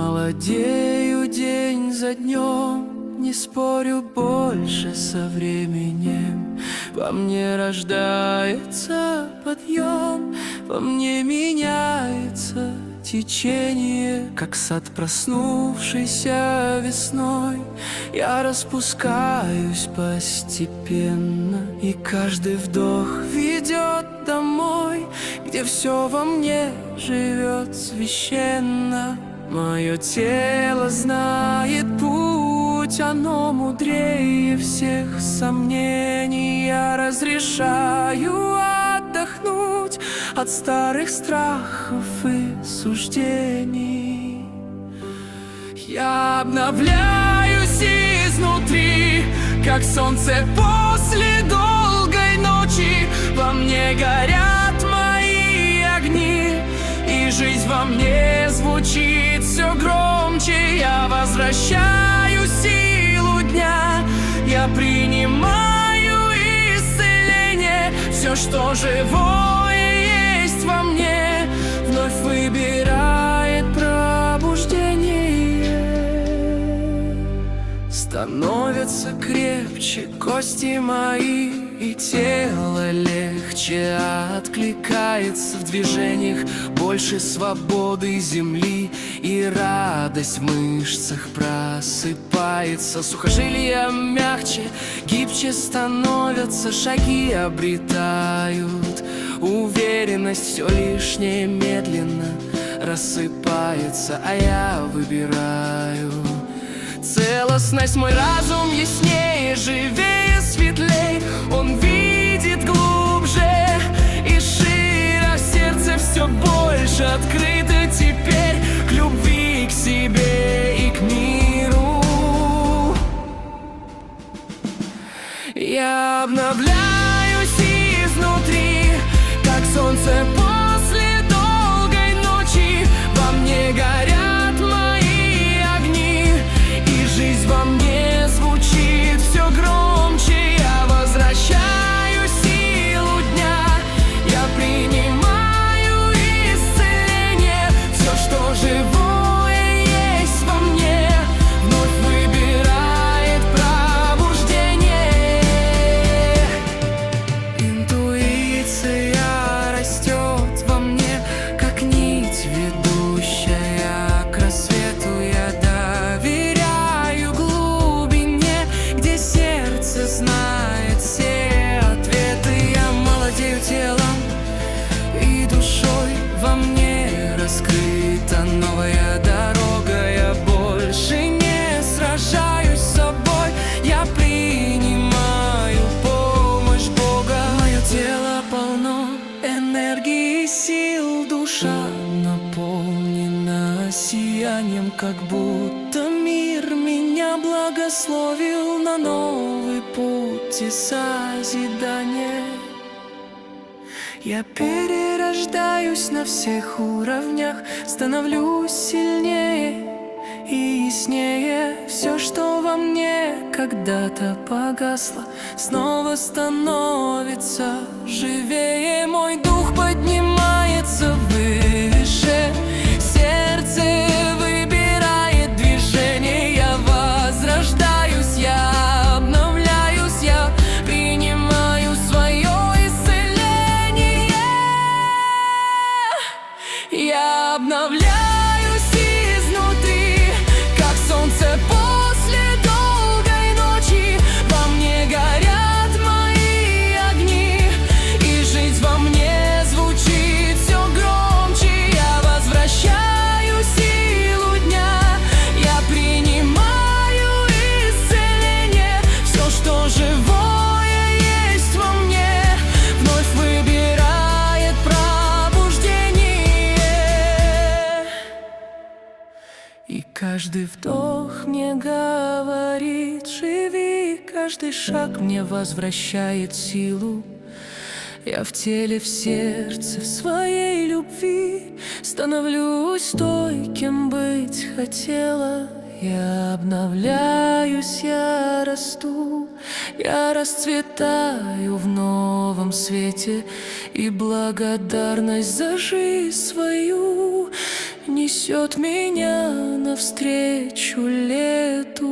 молодею день за днем, не спорю больше со временем. Во мне рождается подъем, во мне меняется течение, как сад, проснувшийся весной. Я распускаюсь постепенно, и каждый вдох ведет домой, где все во мне живет священно. Мое тело знает путь, оно мудрее всех сомнений. Я разрешаю отдохнуть от старых страхов и суждений. Я обновляюсь изнутри, как солнце после долгой ночи. Во мне горят мои огни, и жизнь во мне звучит все громче. Я возвращаю силу дня, я принимаю исцеление. Все, что живое есть во мне, вновь выбирает пробуждение. Становятся крепче кости мои, и тело легче откликается в движениях. Больше свободы земли, и радость в мышцах просыпается. Сухожилия мягче, гибче становятся, шаги обретают уверенность. Все лишнее медленно рассыпается, а я выбираю целостность. Мой разум яснее, живее, светлей. Он видит глубже и шире, в сердце все больше открыто теперь к любви, к себе и к миру. Я обновляюсь изнутри, как солнце после долгой ночи. Во мне горят мои огни, и жизнь во мне звучит все громче. Я возвращаю силу дня, я принимаю исцеление. Все, что живое есть во мне, вновь выбирает пробуждение. Интуиция растет во мне, как нить, ведущая к рассвету. Я доверяю глубине, где сердце знает все ответы. Я молодею телом и душой, во мне раскрыта новая дорога. Я больше не сражаюсь с собой, я принимаю помощь Бога. Мое тело полно энергии и сил, душа наполнена сиянием, как будто мир меня благословил на новый путь и созидание. Я перерождаюсь на всех уровнях, становлюсь сильнее и яснее. Все, что во мне когда-то погасло, снова становится живее. Мой дух поднимается выше, сердце выбирает движение. Я возрождаюсь, я обновляюсь, я принимаю свое исцеление. Я обновляюсь изнутри, как солнце после долгой ночи. Во мне горят мои огни, и жизнь во мне звучит все громче. Я возвращаю силу дня, я принимаю исцеление. Все, что живое есть во мне, вновь выбирает пробуждение. И каждый вдох мне говорит: живи. Каждый шаг мне возвращает силу. Я в теле, в сердце, в своей любви становлюсь той, кем быть хотела. Я обновляюсь, я расту, я расцветаю в новом свете, и благодарность за жизнь свою не несет меня навстречу лету.